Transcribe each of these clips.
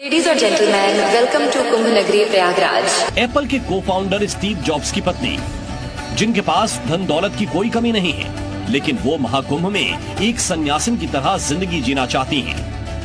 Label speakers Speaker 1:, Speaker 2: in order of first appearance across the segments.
Speaker 1: Ladies और gentleman, welcome to कुंभ नगरी Prayagraj.
Speaker 2: Apple के को फाउंडर स्टीव जॉब्स की पत्नी, जिनके पास धन दौलत की कोई कमी नहीं है, लेकिन वो महाकुंभ में एक सन्यासिन की तरह जिंदगी जीना चाहती हैं।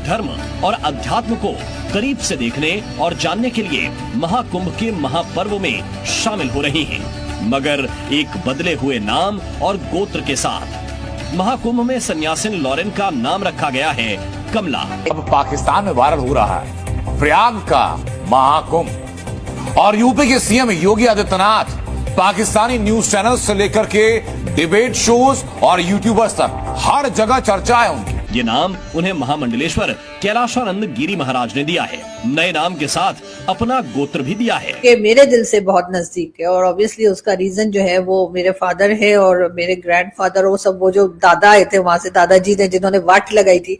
Speaker 2: धर्म और अध्यात्म को करीब से देखने और जानने के लिए महाकुंभ के महापर्व में शामिल हो रही हैं, मगर एक बदले हुए नाम और गोत्र के साथ। महाकुंभ में सन्यासिन लॉरेन का नाम रखा गया है कमला।
Speaker 3: अब पाकिस्तान में वायरल हो रहा है प्रयाग का महाकुंभ, और यूपी के CM Yogi Adityanath Pakistani news channel से लेकर के डिबेट शोज और यूट्यूबर्स तक हर जगह चर्चा है उनकी।
Speaker 2: ये नाम उन्हें महामंडलेश्वर कैलाशानंद गिरी महाराज ने दिया है। नए नाम के साथ अपना गोत्र भी दिया है
Speaker 4: कि मेरे दिल से बहुत नजदीक है, और ऑब्वियसली उसका रीजन जो है वो मेरे फादर है और मेरे ग्रैंडफादर, वो सब वो जो दादा आए थे वहां से, दादाजी ने जिन्होंने वाट लगाई थी,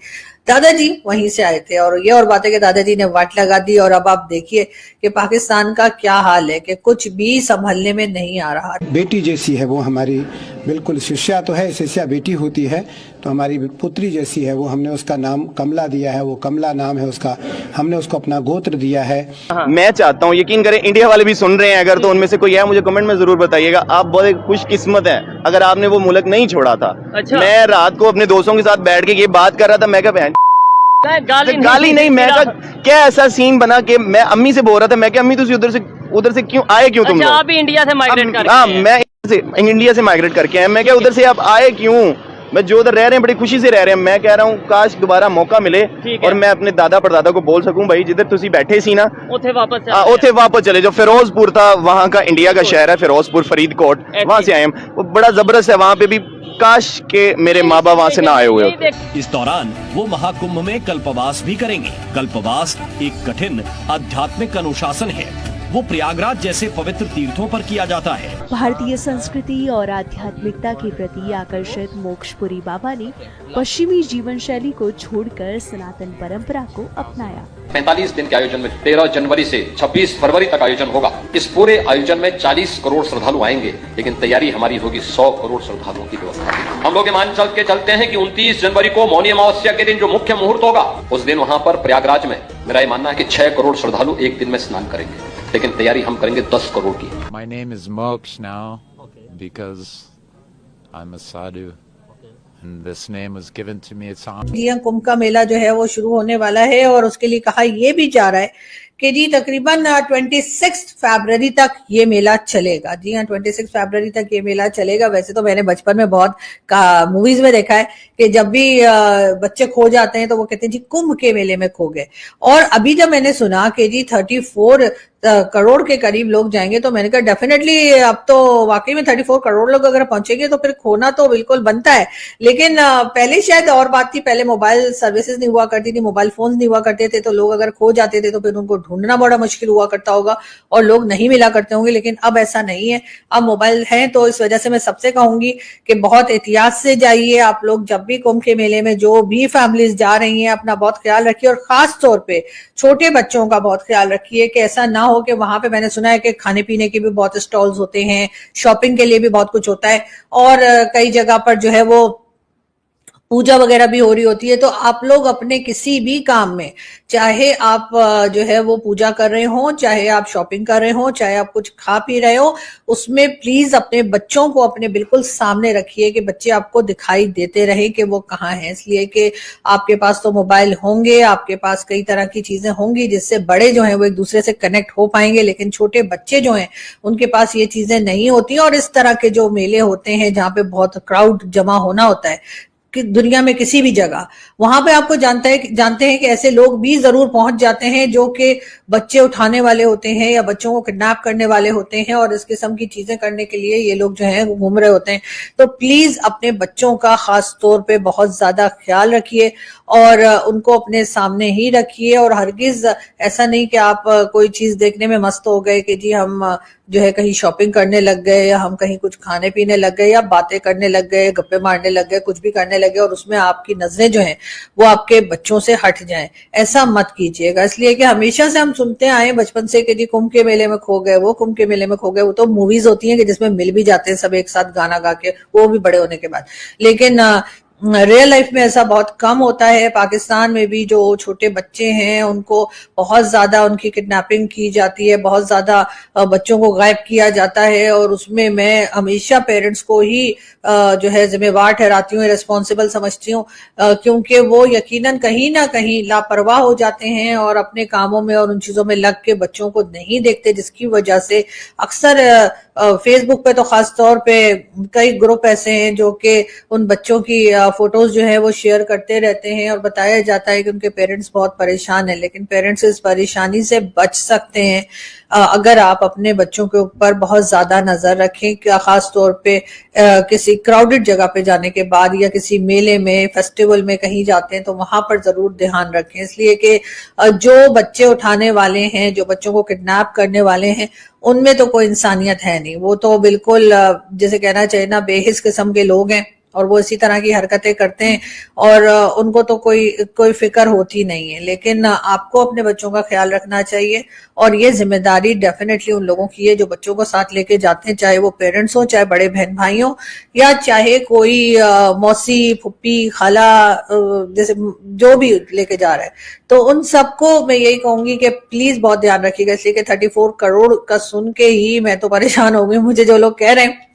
Speaker 4: दादाजी वहीं से आए थे। और ये और बात है कि दादाजी ने वाट लगा दी, और अब आप देखिए कि पाकिस्तान का क्या हाल है कि कुछ भी संभलने में नहीं आ रहा।
Speaker 5: बेटी जैसी है वो हमारी, बिल्कुल शिष्या तो है, शिष्या बेटी होती है तो हमारी पुत्री जैसी है वो। हमने उसका नाम कमला दिया है, वो कमला नाम है उसका, हमने उसको अपना गोत्र दिया है।
Speaker 6: मैं चाहता हूँ, यकीन करें इंडिया वाले भी सुन रहे हैं अगर, तो उनमें से कोई है मुझे कमेंट में जरूर बताइएगा। आप बहुत खुशकिस्मत हैं अगर आपने वो मुल्क नहीं छोड़ा था। अच्छा। मैं रात को अपने दोस्तों के साथ बैठ के ये बात कर रहा था, मैं क्या बहन गाली नहीं, मैं क्या ऐसा सीन बना कि मैं अम्मी से बोल रहा था, मैं क्या अम्मी तुम उधर से क्यों आए, क्यों तुम?
Speaker 7: आप भी इंडिया से माइग्रेट करके?
Speaker 6: हाँ, मैं इंडिया से माइग्रेट करके आया। मैं क्या उधर से आप आए क्यों? मैं जो उधर रह रहे हैं बड़ी खुशी से रह रहे हैं। मैं कह रहा हूँ काश दोबारा मौका मिले और मैं अपने दादा परदादा को बोल सकूं, भाई जिधर तुसी बैठे सी ना उथे वापस चले जाओ। फिरोजपुर था वहाँ का, इंडिया का शहर है फिरोजपुर, फरीदकोट, वहाँ से आए हम। वो बड़ा जबरदस्त है वहाँ पे भी, काश के मेरे माँ बाप वहाँ से ना आए हुए।
Speaker 2: इस दौरान वो महाकुंभ में कल्पवास भी करेंगे। कल्पवास एक कठिन आध्यात्मिक अनुशासन है, वो प्रयागराज जैसे पवित्र तीर्थों पर किया जाता है।
Speaker 8: भारतीय संस्कृति और आध्यात्मिकता के प्रति आकर्षित मोक्षपुरी बाबा ने पश्चिमी जीवन शैली को छोड़कर सनातन परंपरा को अपनाया।
Speaker 9: 45 दिन के आयोजन में 13 जनवरी से 26 फरवरी तक आयोजन होगा। इस पूरे आयोजन में 40 करोड़ श्रद्धालु आएंगे, लेकिन तैयारी हमारी होगी 100 करोड़ श्रद्धालुओं की व्यवस्था। हम लोग मान के चलते हैं कि 29 जनवरी को मौनी अमावस्या के दिन जो मुख्य मुहूर्त होगा, उस दिन वहां पर प्रयागराज में मेरा ये मानना है कि 6 करोड़ श्रद्धालु एक दिन में स्नान करेंगे, लेकिन तैयारी हम करेंगे 10 करोड़ की।
Speaker 10: My name is Moksha now because I'm a sadhu and this name was given to me. It's on.
Speaker 4: जी हाँ, कुंभ का मेला जो है वो शुरू होने वाला है, और उसके लिए कहा ये भी जा रहा है कि जी तकरीबन 26 फरवरी तक ये मेला चलेगा। जी हाँ, 26 फरवरी तक ये मेला चलेगा। वैसे तो मैंने बचपन में बहुत मूवीज में देखा है कि जब भी बच्चे खो जाते हैं तो वो कहते हैं जी कुंभ के मेले में खो गए। और अभी जब मैंने सुना कि जी 34 करोड़ के करीब लोग जाएंगे, तो मैंने कहा डेफिनेटली अब तो वाकई में 34 करोड़ लोग अगर पहुंचेंगे तो फिर खोना तो बिल्कुल बनता है। लेकिन पहले शायद और बात थी, पहले मोबाइल सर्विसेज नहीं हुआ करती थी, मोबाइल फोन नहीं हुआ करते थे, तो लोग अगर खो जाते थे तो फिर उनको ढूंढना बड़ा मुश्किल हुआ करता होगा और लोग नहीं मिला करते होंगे। लेकिन अब ऐसा नहीं है, अब मोबाइल है, तो इस वजह से मैं सबसे कहूंगी कि बहुत एहतियात से जाइए आप लोग। जब भी कुंभ के मेले में जो भी फैमिलीज जा रही हैं, अपना बहुत ख्याल रखिए, और खास तौर पे छोटे बच्चों का बहुत ख्याल रखिए कि ऐसा ना हो कि वहां पे, मैंने सुना है कि खाने पीने के भी बहुत स्टॉल्स होते हैं, शॉपिंग के लिए भी बहुत कुछ होता है, और कई जगह पर जो है वो पूजा वगैरह भी हो रही होती है। तो आप लोग अपने किसी भी काम में, चाहे आप जो है वो पूजा कर रहे हो, चाहे आप शॉपिंग कर रहे हो, चाहे आप कुछ खा पी रहे हो, उसमें प्लीज अपने बच्चों को अपने बिल्कुल सामने रखिए कि बच्चे आपको दिखाई देते रहे कि वो कहाँ हैं। इसलिए कि आपके पास तो मोबाइल होंगे, आपके पास कई तरह की चीजें होंगी जिससे बड़े जो हैं वो एक दूसरे से कनेक्ट हो पाएंगे, लेकिन छोटे बच्चे जो हैं उनके पास ये चीजें नहीं होती। और इस तरह के जो मेले होते हैं जहाँ पे बहुत क्राउड जमा होना होता है कि दुनिया में किसी भी जगह, वहां पे आपको जानते हैं कि ऐसे लोग भी जरूर पहुंच जाते हैं जो कि बच्चे उठाने वाले होते हैं या बच्चों को किडनैप करने वाले होते हैं, और इस किस्म की चीजें करने के लिए ये लोग जो हैं घूम रहे होते हैं। तो प्लीज अपने बच्चों का खास तौर पे बहुत ज्यादा ख्याल रखिए और उनको अपने सामने ही रखिए। और हरगिज ऐसा नहीं कि आप कोई चीज देखने में मस्त हो गए कि जी हम जो है कहीं शॉपिंग करने लग गए, या हम कहीं कुछ खाने पीने लग गए, या बातें करने लग गए, गप्पे मारने लग गए, कुछ भी करने लगे, और उसमें आपकी नजरें जो हैं वो आपके बच्चों से हट जाएं। ऐसा मत कीजिएगा, इसलिए कि हमेशा से हम सुनते आए बचपन से कि जी कुंभ के मेले में खो गए, वो कुंभ के मेले में खो गए। वो तो मूवीज होती हैं कि जिसमें मिल भी जाते हैं सब एक साथ गाना गा के, वो भी बड़े होने के बाद। लेकिन रियल लाइफ में ऐसा बहुत कम होता है। पाकिस्तान में भी जो छोटे बच्चे हैं उनको बहुत ज्यादा उनकी किडनैपिंग की जाती है, बहुत ज्यादा बच्चों को गायब किया जाता है, और उसमें मैं हमेशा पेरेंट्स को ही जो है जिम्मेवार ठहराती हूँ, रिस्पॉन्सिबल समझती हूँ, क्योंकि वो यकीनन कहीं ना कहीं लापरवाह हो जाते हैं और अपने कामों में और उन चीजों में लग के बच्चों को नहीं देखते, जिसकी वजह से अक्सर फेसबुक पे तो खास तौर पे कई ग्रुप ऐसे हैं जो कि उन बच्चों की फोटोज जो है वो शेयर करते रहते हैं और बताया जाता है कि उनके पेरेंट्स बहुत परेशान हैं, लेकिन पेरेंट्स इस परेशानी से बच सकते हैं अगर आप अपने बच्चों के ऊपर बहुत ज्यादा नजर रखें, खास तौर पे किसी क्राउडेड जगह पे जाने के बाद या किसी मेले में, फेस्टिवल में कहीं जाते हैं तो वहां पर जरूर ध्यान रखें, इसलिए कि जो बच्चे उठाने वाले हैं, जो बच्चों को किडनैप करने वाले हैं, उनमें तो कोई इंसानियत है नहीं। वो तो बिल्कुल जैसे कहना चाहिए ना, बेहिस किस्म के लोग हैं और वो इसी तरह की हरकतें करते हैं और उनको तो कोई फिक्र होती नहीं है। लेकिन आपको अपने बच्चों का ख्याल रखना चाहिए और ये जिम्मेदारी डेफिनेटली उन लोगों की है जो बच्चों को साथ लेके जाते हैं, चाहे वो पेरेंट्स हो, चाहे बड़े बहन भाई हो, या चाहे कोई मौसी, फुप्पी, खाला, जैसे जो भी लेके जा रहा है। तो उन सबको मैं यही कहूंगी कि प्लीज बहुत ध्यान रखिएगा, इसलिए कि 34 करोड़ का सुन के ही मैं तो परेशान हो गई। मुझे जो लोग कह रहे हैं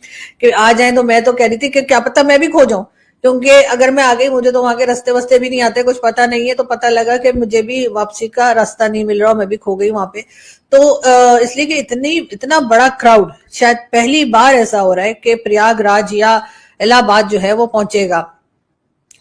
Speaker 4: कि आ जाएं, तो मैं तो कह रही थी कि क्या पता मैं भी खो जाऊं, क्योंकि अगर मैं आ गई, मुझे तो वहां के रास्ते वस्ते भी नहीं आते, कुछ पता नहीं है, तो पता लगा कि मुझे भी वापसी का रास्ता नहीं मिल रहा, मैं भी खो गई वहां पे। तो इसलिए कि इतना बड़ा क्राउड, शायद पहली बार ऐसा हो रहा है कि प्रयागराज या इलाहाबाद जो है वो पहुंचेगा।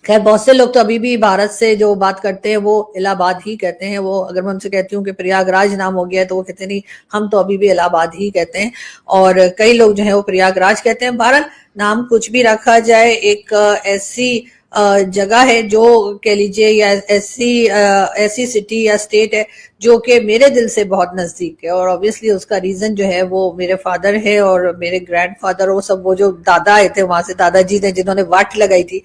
Speaker 4: खैर बहुत से लोग तो अभी भी भारत से जो बात करते हैं वो इलाहाबाद ही कहते हैं। वो अगर मैं उनसे कहती हूँ कि प्रयागराज नाम हो गया है तो वो कहते नहीं, हम तो अभी भी इलाहाबाद ही कहते हैं, और कई लोग जो है वो प्रयागराज कहते हैं। भारत नाम कुछ भी रखा जाए, एक ऐसी जगह है जो कह लीजिए, या ऐसी सिटी या स्टेट है जो कि मेरे दिल से बहुत नजदीक है, और ऑब्वियसली उसका रीजन जो है वो मेरे फादर है और मेरे ग्रैंडफादर, वो सब, वो जो दादा आए थे वहां से, दादाजी ने जिन्होंने वाट लगाई थी,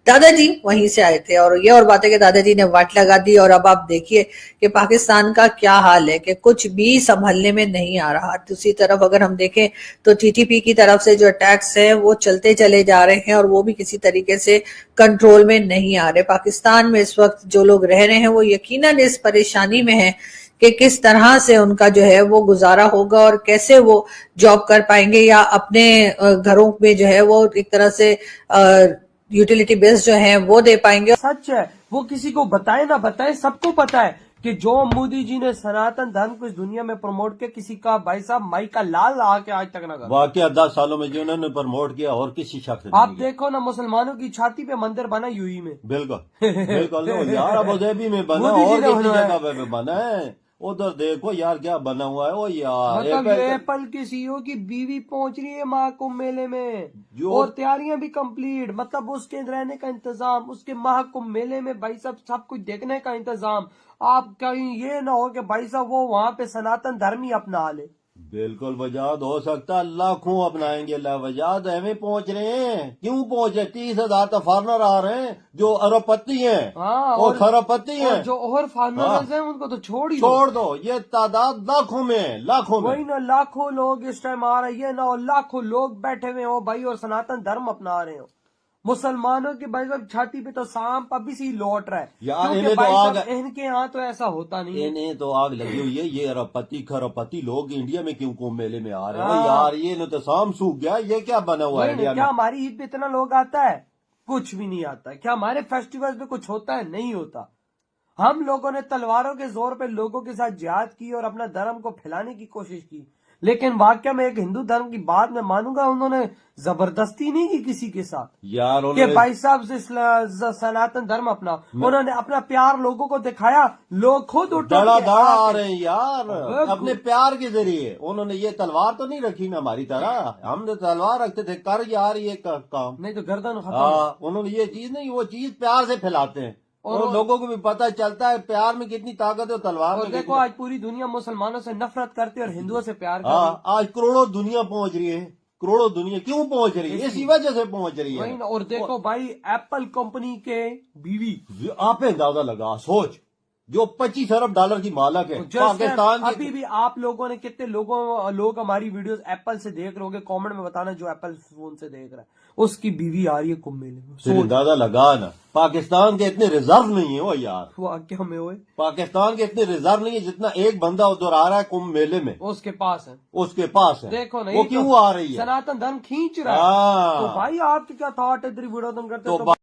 Speaker 4: दादाजी वहीं से आए थे। और ये और बात है कि दादाजी ने वाट लगा दी, और अब आप देखिए कि पाकिस्तान का क्या हाल है कि कुछ भी संभलने में नहीं आ रहा। दूसरी तरफ अगर हम देखें तो टीटीपी की तरफ से जो अटैक्स हैं वो चलते चले जा रहे हैं और वो भी किसी तरीके से कंट्रोल में नहीं आ रहे। पाकिस्तान में इस वक्त जो लोग रह रहे हैं वो यकीनन इस परेशानी में है कि किस तरह से उनका जो है वो गुजारा होगा और कैसे वो जॉब कर पाएंगे या अपने घरों में जो है वो एक तरह से यूटिलिटी बिल्स जो है वो दे पाएंगे।
Speaker 7: सच है, वो किसी को बताए ना बताए, सबको पता है कि जो मोदी जी ने सनातन धर्म को इस दुनिया में प्रमोट किया, किसी का भाई साहब माई का लाल आके आज तक ना कर।
Speaker 11: वाकई 10 सालों में जो उन्होंने प्रमोट किया और किसी शख्स ने
Speaker 7: आप देखो ना, मुसलमानों की छाती पे मंदिर बना यूएई में।
Speaker 11: बिल्कुल बिल्कुल यार, अबू धाबी में बना और किसी जगह पे बना है, उधर देखो यार क्या बना हुआ है। वो यार
Speaker 7: मतलब एप्पल के सीईओ की बीवी पहुंच रही है महाकुंभ मेले में और तैयारियां भी कंप्लीट, मतलब उसके रहने का इंतजाम, उसके महाकुंभ मेले में भाई साहब सब कुछ देखने का इंतजाम। आप कहीं ये ना हो कि भाई साहब वो वहां पे सनातन धर्म ही अपना ले।
Speaker 11: बिल्कुल वजाद हो सकता, लाखों अपनाएंगे वजाद, हमें पहुंच रहे हैं। क्यों पहुंच रहे? 30,000 तो फॉरनर आ रहे हैं जो अरबपति हैं और खरबपति हैं,
Speaker 7: जो और फॉरनर्स हैं उनको तो
Speaker 11: छोड़ दो। ये तादाद लाखों में, लाखों में,
Speaker 7: वही ना, लाखों लोग इस टाइम आ रहे हैं ना, और लाखों लोग बैठे हुए हो भाई और सनातन धर्म अपना रहे हो। मुसलमानों की भाई साहब छाती पे तो सांप अभी से लौट रहा है
Speaker 11: यार, इन्हें तो आग,
Speaker 7: इनके यहाँ तो ऐसा होता नहीं,
Speaker 11: इन्हें तो आग लगी हुई है। ये अरबपति खरबपति लोग इंडिया में क्यों कुंभ मेले में आ रहे हैं यार? ये तो शाम सूख गया, ये क्या बना हुआ है इंडिया में?
Speaker 7: क्या हमारी ईद पे इतना लोग आता है? कुछ भी नहीं आता। क्या हमारे फेस्टिवल पे कुछ होता है? नहीं होता। हम लोगों ने तलवारों के जोर पे लोगों के साथ जिहाद की और अपना धर्म को फैलाने की कोशिश की, लेकिन वाकई में एक हिंदू धर्म की बात मैं मानूंगा, उन्होंने जबरदस्ती नहीं की किसी के साथ
Speaker 11: यार।
Speaker 7: कि भाई साहब से सनातन धर्म अपना, उन्होंने अपना प्यार लोगों को दिखाया, लोग खुद
Speaker 11: दड़ा आ रहे हैं यार अपने प्यार के जरिए। उन्होंने ये तलवार तो नहीं रखी ना हमारी तरह, हम तो तलवार रखते थे, कर यार ये काम,
Speaker 7: नहीं तो गर्दन खत्म।
Speaker 11: उन्होंने ये चीज नहीं, वो चीज प्यार से फैलाते हैं और लोगों को भी पता चलता है प्यार में कितनी ताकत है, तलवार में।
Speaker 7: देखो आज पूरी दुनिया मुसलमानों से नफरत करती है और हिंदुओं से प्यार करती है।
Speaker 11: आज करोड़ों दुनिया पहुंच रही है, करोड़ों दुनिया क्यों पहुंच रही है? इसी वजह से पहुंच रही है।
Speaker 7: और देखो भाई, एप्पल कंपनी के बीवी,
Speaker 11: आप अंदाजा लगा, सोच जो 25 अरब डॉलर की मालक है पाकिस्तान की।
Speaker 7: अभी भी आप लोगों ने कितने लोग हमारी वीडियोस एप्पल से देख रहे होगे, कमेंट में बताना जो एप्पल फोन से देख रहा है उसकी बीवी आ रही है कुंभ मेले में।
Speaker 11: फिर अंदाजा लगा ना, पाकिस्तान के इतने रिजर्व नहीं है वो यार,
Speaker 7: वाकई में हुए
Speaker 11: पाकिस्तान के इतने रिजर्व नहीं है जितना एक बंदा उधर आ रहा है कुंभ मेले में,
Speaker 7: उसके पास है,
Speaker 11: उसके पास है।
Speaker 7: देखो नहीं
Speaker 11: वो क्यों आ रही है?
Speaker 7: सनातन धर्म खींच रहा है।
Speaker 11: हाँ।
Speaker 7: तो भाई आपके क्या थॉट है, इधर वीडियो तुम करते
Speaker 11: तो
Speaker 7: हो